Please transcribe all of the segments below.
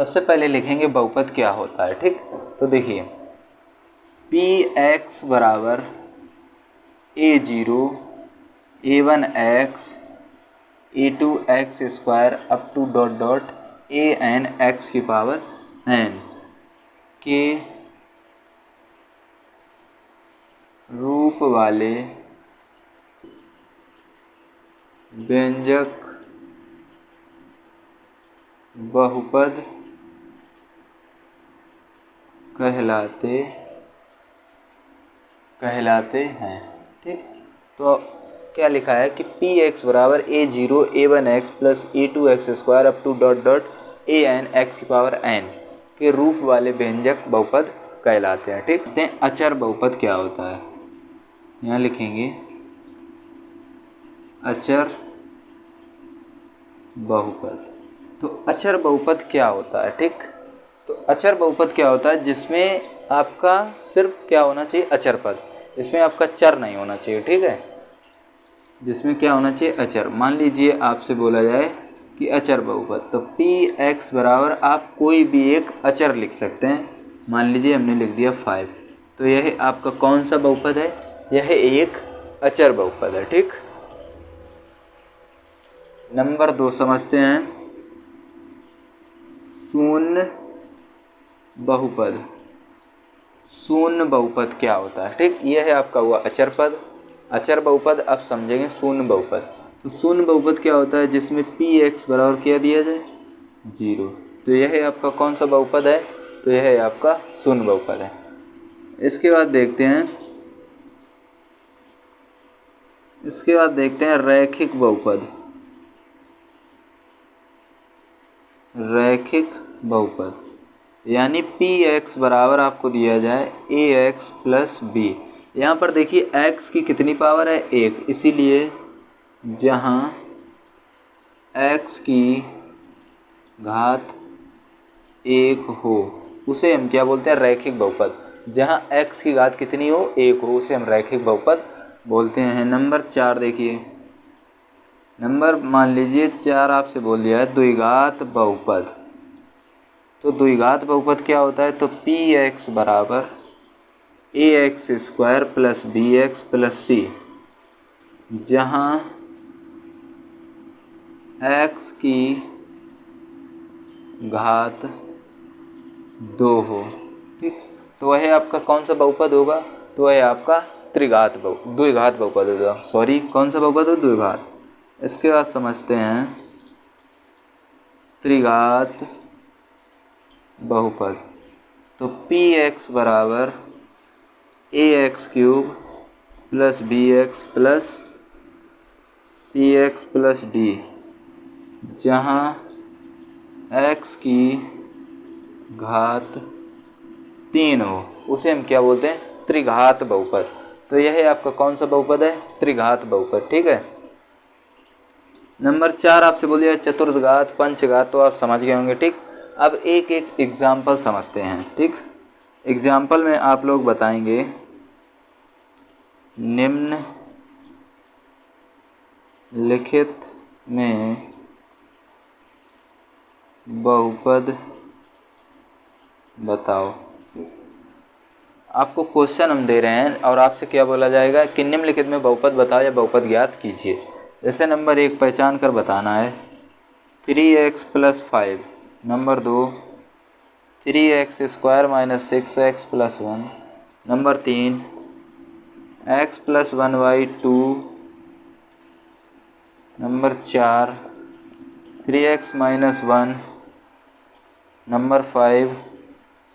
सबसे पहले लिखेंगे बहुपद क्या होता है, ठीक। तो देखिए पी एक्स बराबर a0 a1x a2x square up to dot dot an x की पावर n के रूप वाले व्यंजक बहुपद कहलाते हैं, ठीक। तो क्या लिखा है कि पी एक्स बराबर a0 a1x plus a2x square up to dot dot an x की पावर n के रूप वाले व्यंजक बहुपद कहलाते हैं, ठीक। अचर बहुपद क्या होता है, यहाँ लिखेंगे अचर बहुपद। तो अचर बहुपद क्या होता है, ठीक। तो अचर बहुपद क्या होता है, जिसमें आपका सिर्फ क्या होना चाहिए, अचर पद, जिसमें आपका चर नहीं होना चाहिए, ठीक है। जिसमें क्या होना चाहिए, अचर। मान लीजिए आपसे बोला जाए कि अचर बहुपद, तो पी एक्स बराबर आप कोई भी एक अचर लिख सकते हैं। मान लीजिए हमने लिख दिया 5, तो यह आपका कौन सा बहुपद है, यह एक अचर बहुपद है, ठीक। नंबर 2 समझते हैं, शून्य बहुपद। शून्य बहुपद क्या होता है, ठीक। यह है आपका हुआ अचर पद, अचर बहुपद। अब समझेंगे शून्य बहुपद। तो शून्य बहुपद क्या होता है, जिसमें पी एक्स बराबर क्या दिया जाए, 0। तो यह है आपका कौन सा बहुपद है, तो यह है आपका शून्य बहुपद है। इसके बाद देखते हैं रैखिक बहुपद। रैखिक बहुपद यानी पी एक्स बराबर आपको दिया जाए ए एक्स प्लस बी। यहाँ पर देखिए x की कितनी पावर है, 1, इसीलिए जहाँ x की घात 1 हो उसे हम क्या बोलते हैं, रैखिक बहुपद। जहाँ x की घात कितनी हो, 1 हो, उसे हम रैखिक बहुपद बोलते हैं। नंबर 4 देखिए, नंबर मान लीजिए 4 आपसे बोल दिया है द्विघात बहुपद। तो द्विघात बहुपद क्या होता है, तो पी एक्स बराबर A X square plus B X plus C, जहाँ x की घात 2 हो, ठीक। तो वह आपका कौन सा बहुपद होगा, तो वह आपका द्विघात बहुपद होगा। सॉरी, कौन सा बहुपद हो, द्विघात। इसके बाद समझते हैं त्रिघात बहुपद। तो पी एक्स बराबर A X cube plus B X plus C X plus D, जहाँ x की घात 3 हो, उसे हम क्या बोलते हैं, त्रिघात बहुपद। तो यह है आपका कौन सा बहुपद है, त्रिघात बहुपद, ठीक है। नंबर 4 आपसे बोलिए चतुर्घात पंचघात, तो आप समझ गए होंगे, ठीक। अब एक एक एग्जाम्पल समझते हैं, ठीक। एग्जाम्पल में आप लोग बताएंगे निम्न लिखित में बहुपद बताओ। आपको क्वेश्चन हम दे रहे हैं और आपसे क्या बोला जाएगा कि निम्नलिखित में बहुपद बताओ या बहुपद ज्ञात कीजिए। जैसे नंबर 1 पहचान कर बताना है 3x plus 5। Number 2 3x square minus 6x plus 1। Number 3 x plus 1/2। Number 4 3x minus 1। Number 5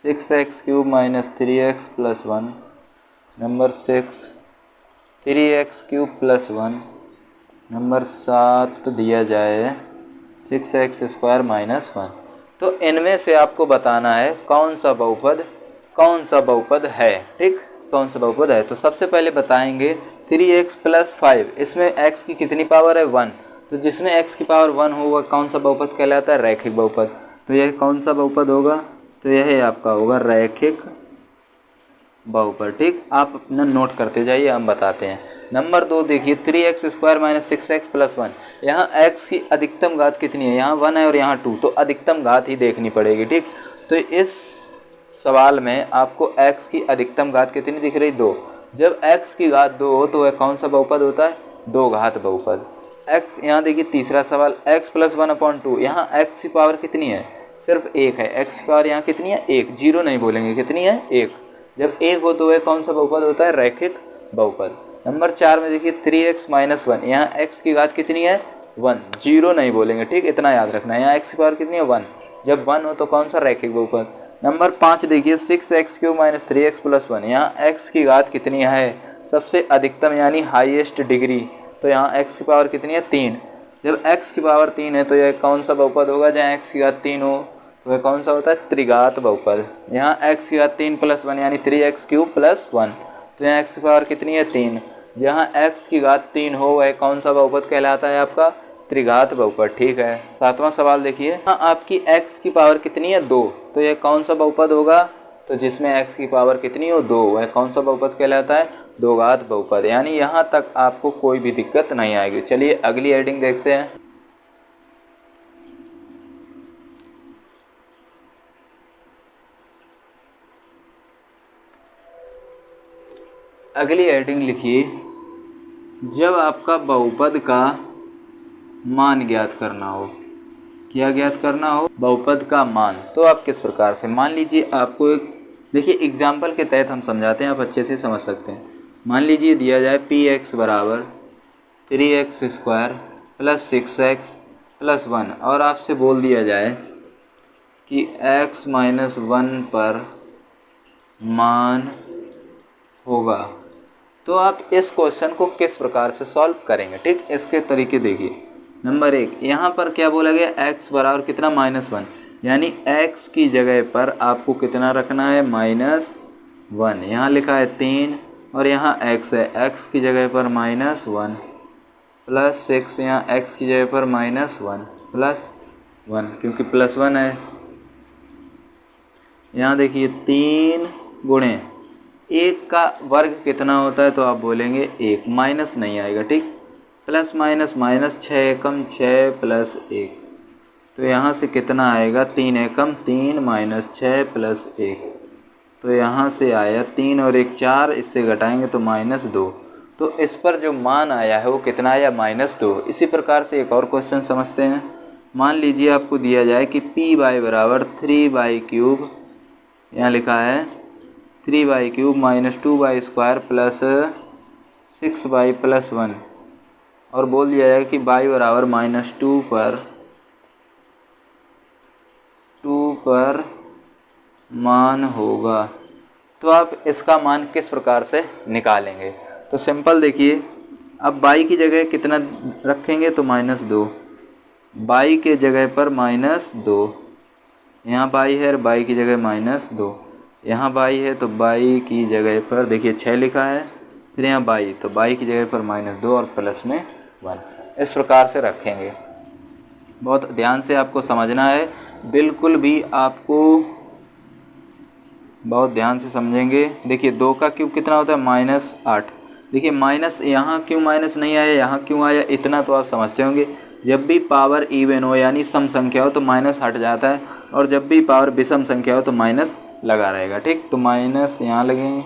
6x cube minus 3x plus 1। Number 6 3x cube plus 1। Number 7 दिया जाए 6x स्क्वायर माइनस 1। तो इनमें से आपको बताना है कौन सा बहुपद है, ठीक। कौन सा बहुपद है, तो सबसे पहले बताएंगे 3x प्लस 5। इसमें x की कितनी पावर है, 1। तो जिसमें x की पावर 1 हो वह कौन सा बहुपद कहलाता है, रैखिक बहुपद। तो यह कौन सा बहुपद होगा, तो यह आपका होगा रैखिक बहुपद, ठीक। आप अपना नोट करते जाइए, हम बताते हैं। नंबर 2 देखिए 3x² माइनस 6x प्लस 1, यहाँ x की अधिकतम घात कितनी है, यहाँ 1 है और यहाँ 2, तो अधिकतम घात ही देखनी पड़ेगी। ठीक, तो इस सवाल में आपको x की अधिकतम घात कितनी दिख रही, 2। जब x की घात 2 हो तो वह कौन सा बहुपद होता है, 2 घात बहुपद। x यहाँ देखिए तीसरा सवाल x प्लस 1/2, यहाँ x की पावर कितनी है, सिर्फ 1 है, x की पावर यहाँ कितनी है, 1, 0 नहीं बोलेंगे, कितनी है, 1। जब 1 हो तो वह कौन सा बहुपद होता है, रैखिक बहुपद। नंबर 4 में देखिए 3x माइनस 1, यहाँ x की घात कितनी है, 1, 0 नहीं बोलेंगे। ठीक, इतना याद रखना है, यहाँ x की पावर कितनी है, 1, जब 1 हो तो कौन सा रैखिक बहुपद। नंबर 5 देखिए 6x³ माइनस 3x प्लस 1, यहाँ x की घात कितनी है, सबसे अधिकतम यानी हाईएस्ट डिग्री, तो यहाँ x की पावर कितनी है, 3। जब x की पावर 3 है तो यह कौन सा बहुपद होगा, जहाँ x की घात 3 हो तो वह कौन सा होता है, त्रिघात बहुपद। यहाँ x की घात 3 प्लस 1 यानी 3x³ प्लस 1, तो यहाँ x की पावर कितनी है, 3। जहाँ x की घात 3 हो वह कौन सा बहुपद कहलाता है, आपका त्रिघात बहुपद। ठीक है, 7वां सवाल देखिए, यहाँ आपकी x की पावर कितनी है, 2, तो यह कौन सा बहुपद होगा, तो जिसमें x की पावर कितनी हो, 2, वह कौन सा बहुपद कहलाता है, 2 घात बहुपद। यानी यहाँ तक आपको कोई भी दिक्कत नहीं आएगी। चलिए अगली हेडिंग देखते हैं। अगली हेडिंग लिखिए, जब आपका बहुपद का मान ज्ञात करना हो, क्या ज्ञात करना हो, बहुपद का मान, तो आप किस प्रकार से, मान लीजिए आपको एक, देखिए एग्जाम्पल के तहत हम समझाते हैं, आप अच्छे से समझ सकते हैं। मान लीजिए दिया जाए px बराबर 3x² प्लस 6x प्लस 1, और आपसे बोल दिया जाए कि x माइनस 1 पर मान होगा, तो आप इस क्वेश्चन को किस प्रकार से सॉल्व करेंगे। ठीक, इसके तरीके देखिए। नंबर 1, यहाँ पर क्या बोला गया, x बराबर कितना, -1, यानी x की जगह पर आपको कितना रखना है, -1। यहाँ लिखा है 3 और यहाँ x है, x की जगह पर -1 प्लस 6, यहाँ x की जगह पर -1 प्लस 1, क्योंकि प्लस 1 है। यहाँ देखिए 3 गुणे 1 का वर्ग कितना होता है, तो आप बोलेंगे 1, माइनस नहीं आएगा। ठीक, प्लस माइनस माइनस, 6 एकम 6 प्लस 1, तो यहाँ से कितना आएगा, 3 एकम 3 माइनस 6 प्लस 1, तो यहाँ से आया 3 और 1 4, इससे घटाएंगे तो -2, तो इस पर जो मान आया है वो कितना आया, -2। इसी प्रकार से एक और क्वेश्चन समझते हैं। मान लीजिए आपको दिया जाए कि py बराबर 3y³ यहाँ लिखा है 3y³ minus 2y² plus 6y plus 1, और बोल दिया जाए कि y बराबर -2 पर मान होगा, तो आप इसका मान किस प्रकार से निकालेंगे। तो सिंपल देखिए, अब y की जगह कितना रखेंगे, तो -2, y के जगह पर -2, यहाँ y है, y की जगह -2, यहाँ y है तो y की जगह पर देखिए 6 लिखा है, फिर यहाँ y, तो y की जगह पर -2 और प्लस में 1, इस प्रकार से रखेंगे। बहुत ध्यान से आपको समझना है, बिल्कुल भी आपको बहुत ध्यान से समझेंगे। देखिए 2 का क्यूब कितना होता है, -8। देखिए माइनस यहाँ क्यों माइनस नहीं आया, यहाँ क्यों आया, इतना तो आप समझते होंगे। जब भी पावर इवन हो यानी सम संख्या हो तो माइनस हट जाता है, और जब भी पावर विषम संख्या हो तो माइनस लगा रहेगा। ठीक, तो माइनस यहाँ लगेंगे,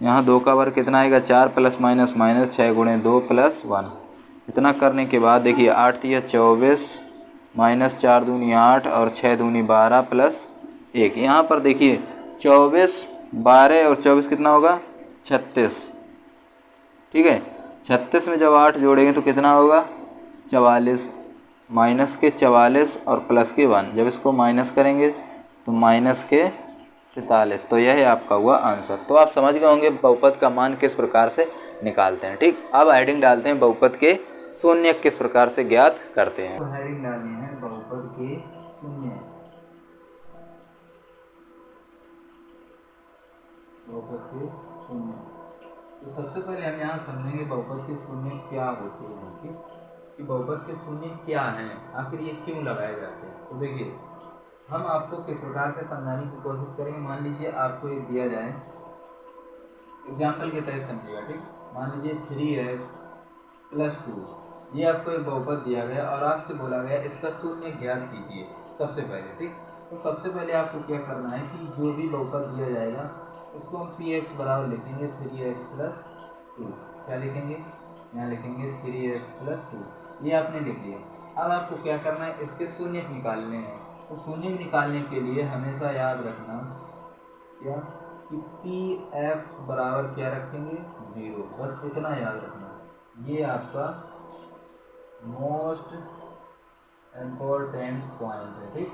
यहाँ 2 का वर्ग कितना आएगा, 4 प्लस माइनस माइनस 6 गुणे 2 प्लस 1। इतना करने के बाद देखिए 8 तिया 24 माइनस 4 दूनी 8 और 6 दूनी 12 प्लस 1। यहाँ पर देखिए 24 12 और 24 कितना होगा, 36। ठीक है, 36 में जब 8 जोड़ेंगे तो कितना होगा, 44, माइनस के 44 और प्लस के 1, जब इसको माइनस करेंगे तो माइनस के 43। तो यह है आपका हुआ आंसर। तो आप समझ गए होंगे बहुपद का मान किस प्रकार से निकालते हैं। ठीक, अब हेडिंग डालते हैं बहुपद के शून्य किस प्रकार से ज्ञात करते हैं। तो हेडिंग डालनी है बहुपद के शून्य, बहुपद के शून्य। तो सबसे पहले हम यहाँ समझेंगे बहुपद के शून्य क्या होते हैं, ठीक, कि बहुपद के शून्य क्या हैं, आखिर ये क्यों लगाए जाते हैं। तो देखिए हम आपको किस प्रकार से समझाने की कोशिश करेंगे। मान लीजिए आपको ये दिया जाए, एग्जाम्पल के तहत समझिएगा। ठीक, मान लीजिए 3x+2, ये आपको एक बहुपद दिया गया और आपसे बोला गया इसका शून्य ज्ञात कीजिए सबसे पहले। ठीक, तो सबसे पहले आपको क्या करना है कि जो भी बहुपद दिया जाएगा उसको हम px बराबर लिखेंगे 3x+2। क्या लिखेंगे, यहाँ लिखेंगे 3x+2, ये आपने लिख दिया। अब आपको क्या करना है, इसके शून्य निकालने हैं। तो शून्य निकालने के लिए हमेशा याद रखना क्या कि px बराबर क्या रखेंगे 0, बस इतना याद रखना। ये आपका मोस्ट इम्पोर्टेंट पॉइंट है। ठीक,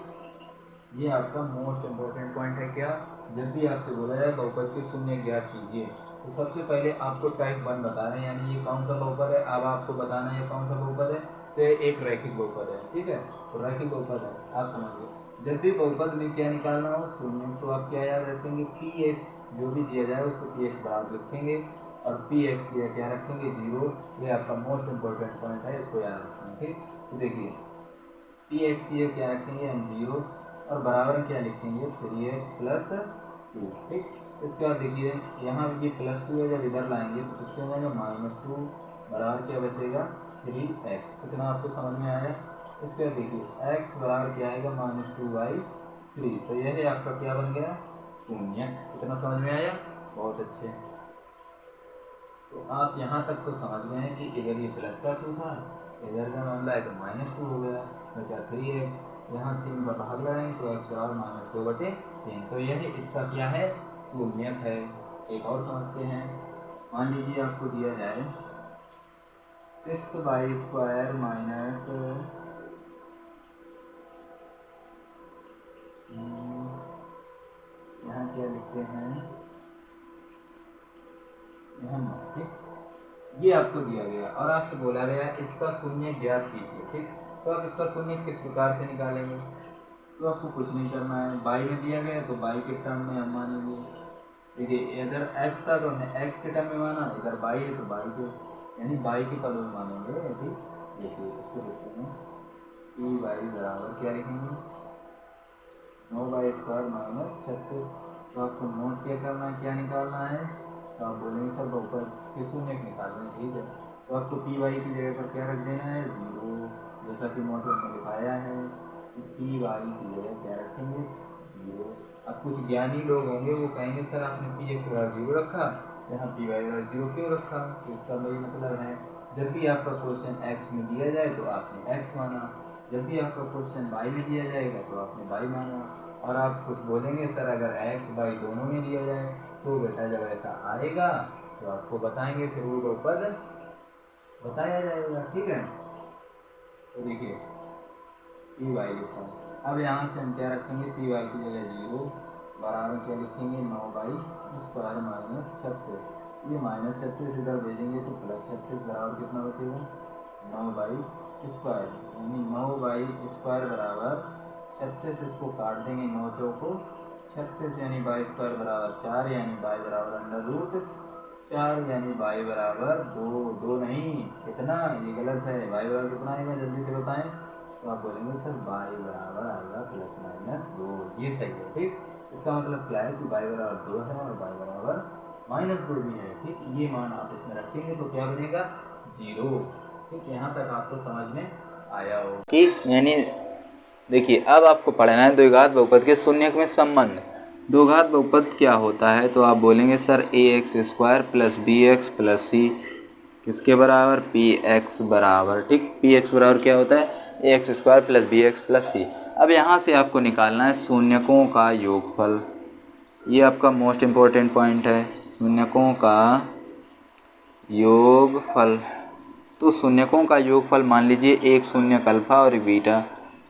ये आपका मोस्ट इम्पोर्टेंट पॉइंट है। क्या, जब भी आपसे बोला जाए बहुपद के शून्य ज्ञात कीजिए तो सबसे पहले आपको टाइप 1 बता रहे हैं, यानी ये कौन सा बहुपद है। अब आपको बताना है कौन सा बहुपद है, तो ये एक रैखिक बहुपद है। ठीक है, तो रैखिक बहुपद है, आप समझिए। जब भी बहुपद में क्या निकालना हो शून्य, तो आप क्या याद रखेंगे, px जो भी दिया जाए उसको px बराबर लिखेंगे और px दिया क्या रखेंगे 0। ये आपका मोस्ट इम्पोर्टेंट पॉइंट है, इसको याद रखेंगे। ठीक, तो देखिए px दिया क्या रखेंगे हम 0 और बराबर क्या लिखेंगे 3x+2। ठीक, इसके बाद देखिए यहाँ ये +2 है, जब इधर लाएंगे तो इसके हो जाएगा -2 बराबर क्या बचेगा 3x। कितना आपको समझ में आया। इसके बाद देखिए x बराबर क्या आएगा -2/3, तो यह है आपका क्या बन गया शून्य। कितना समझ में आया, बहुत अच्छे। तो आप यहाँ तक तो समझ गए हैं कि इधर ये +2 था, इधर का मामला है तो -2 हो गया, बचा 3x। यहाँ 3 का भाग लगाएंगे तो x बराबर -2/3, तो यह इसका क्या है शून्यक है। एक और समझते हैं, मान लीजिए आपको दिया जाए 6y² माइनस यहाँ क्या लिखते हैं यहाँ। ठीक, ये आपको दिया गया और आपसे बोला गया इसका शून्य ज्ञात कीजिए। ठीक, तो आप इसका शून्य किस प्रकार से निकालेंगे, तो आपको कुछ नहीं करना है। y में दिया गया तो y के टर्म में हम मानेंगे। देखिए इधर x था तो हमने x के टर्म में माना, इधर y है तो y के, यानी y के पदों में मानेंगे। ठीक, देखिए इसको लिखते हैं py बराबर क्या लिखेंगे 9y² - 36। तो आपको नोट क्या करना है, क्या निकालना है, तो आप बोलेंगे सर बहुपद के शून्य निकालना है। ठीक है, तो आपको py की जगह पर क्या रख देना है 0, जैसा कि नोट में लिखाया है py की जगह क्या रखेंगे 0। अब कुछ ज्ञानी लोग होंगे वो कहेंगे सर आपने px बराबर 0 रखा, यहाँ py बराबर 0 क्यों रखा। तो इसका वही मतलब है, जब भी आपका क्वेश्चन x में दिया जाए तो आपने x माना, जब भी आपका क्वेश्चन y में दिया जाएगा तो आपने y माना। और आप कुछ बोलेंगे सर अगर x y दोनों में दिया जाए तो बेटा जब ऐसा आएगा तो आपको बताएंगे, फिर वो बहुपद बताया जाएगा। ठीक है, तो देखिए py लिखा। अब यहाँ से हम क्या रखेंगे py की जगह 0 बराबर क्या लिखेंगे 9y² - 36। ये -36 इधर भेजेंगे तो +36 बराबर कितना बचेगा 9y², यानी 9y² बराबर 36। इसको काट देंगे 9 चौको 36, यानी y² बराबर 4, यानी y बराबर √4, यानी y बराबर 2 नहीं कितना, ये गलत है। y बराबर कितना आएगा जल्दी से बताएं, तो आप बोलेंगे सर y बराबर आएगा ±2, ये सही है। ठीक, इसका मतलब क्या है कि y बराबर 2 है और y बराबर -2 भी है। ठीक, ये मान आप इसमें रखेंगे तो क्या बनेगा 0। ठीक, यहाँ तक आपको समझ में आया हो कि यानी देखिए अब आपको पढ़ना है द्विघात बहुपद के शून्यक में संबंध। द्विघात बहुपद क्या होता है, तो आप बोलेंगे सर ax² + bx + c किसके बराबर px बराबर। ठीक, px बराबर क्या होता है ax² + bx + c। अब यहाँ से आपको निकालना है शून्यकों का योगफल। ये आपका मोस्ट इम्पोर्टेंट पॉइंट है, शून्यकों का योगफल। तो शून्यकों का योगफल मान लीजिए एक शून्यक अल्फा और एक बीटा,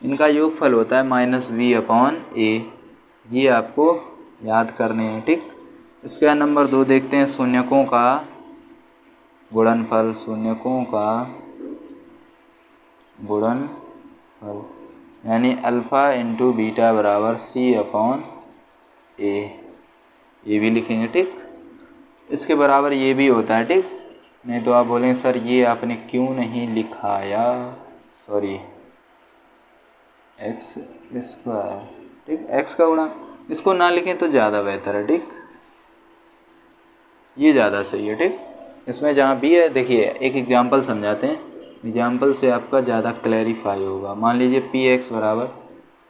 इनका योगफल होता है -v/a। ये आपको याद करने हैं। ठीक, इसके बाद नंबर 2 देखते हैं शून्यकों का गुणनफल। शून्यकों का गुणनफल यानी अल्फ़ा × बीटा बराबर c/a, ये भी लिखेंगे। ठीक, इसके बराबर ये भी होता है। ठीक, नहीं तो आप बोलेंगे सर ये आपने क्यों नहीं लिखाया, सॉरी x²। ठीक, x का गुणा इसको ना लिखें तो ज़्यादा बेहतर है। ठीक, ये ज़्यादा सही है। ठीक, इसमें जहाँ बी है, देखिए एक एग्जांपल समझाते हैं, एग्जांपल से आपका ज़्यादा क्लैरिफाई होगा। मान लीजिए पी एक्स बराबर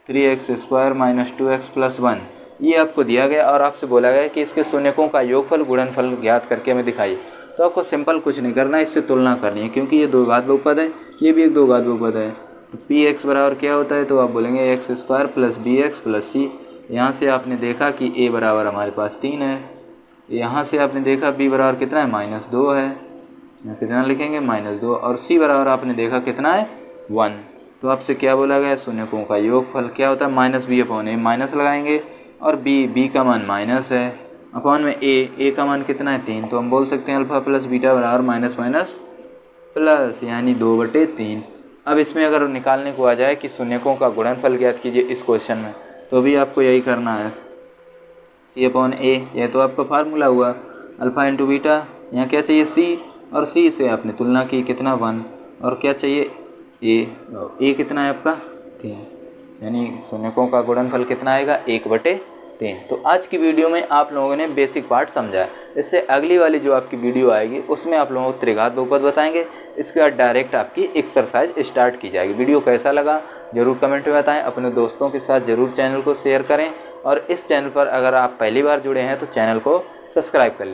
3x² - 2x + 1 ये आपको दिया गया और आपसे बोला गया कि इसके शून्यकों का योगफल गुणनफल ज्ञात करके हमें दिखाइए। तो आपको सिंपल कुछ नहीं करना है, इससे तुलना करनी है, क्योंकि ये दो घात बहुपद है, ये भी एक दो घात बहुपद है। तो पी एक्स बराबर क्या होता है, तो आप बोलेंगे x² + bx + c। यहाँ से आपने देखा कि a बराबर हमारे पास 3 है, यहाँ से आपने देखा b बराबर कितना है, -2 है, यहाँ कितना लिखेंगे, -2, और c बराबर आपने देखा कितना है, 1। तो आपसे क्या बोला गया, शून्यकों का योगफल क्या होता है, -b/a, माइनस लगाएंगे, और b का मान माइनस है, अपॉन में a का मान कितना है, 3। तो हम बोल सकते हैं अल्फ़ा प्लस बीटा बराबर माइनस माइनस प्लस, यानी 2/3। अब इसमें अगर निकालने को आ जाए कि शून्यकों का गुणनफल ज्ञात कीजिए इस क्वेश्चन में, तो भी आपको यही करना है, c/a, यह तो आपका फार्मूला हुआ, अल्फ़ा इंटू बीटा, यहाँ क्या चाहिए c, और c से आपने तुलना की कितना 1, और क्या चाहिए a कितना है आपका 3, यानी शून्यकों का गुणनफल कितना आएगा, 1/3। तो आज की वीडियो में आप लोगों ने बेसिक पार्ट समझा। इससे अगली वाली जो आपकी वीडियो आएगी उसमें आप लोगों को त्रिघात बहुपद बताएंगे, इसके बाद डायरेक्ट आपकी एक्सरसाइज स्टार्ट की जाएगी। वीडियो कैसा लगा जरूर कमेंट में बताएं, अपने दोस्तों के साथ जरूर चैनल को शेयर करें, और इस चैनल पर अगर आप पहली बार जुड़े हैं तो चैनल को सब्सक्राइब कर लें।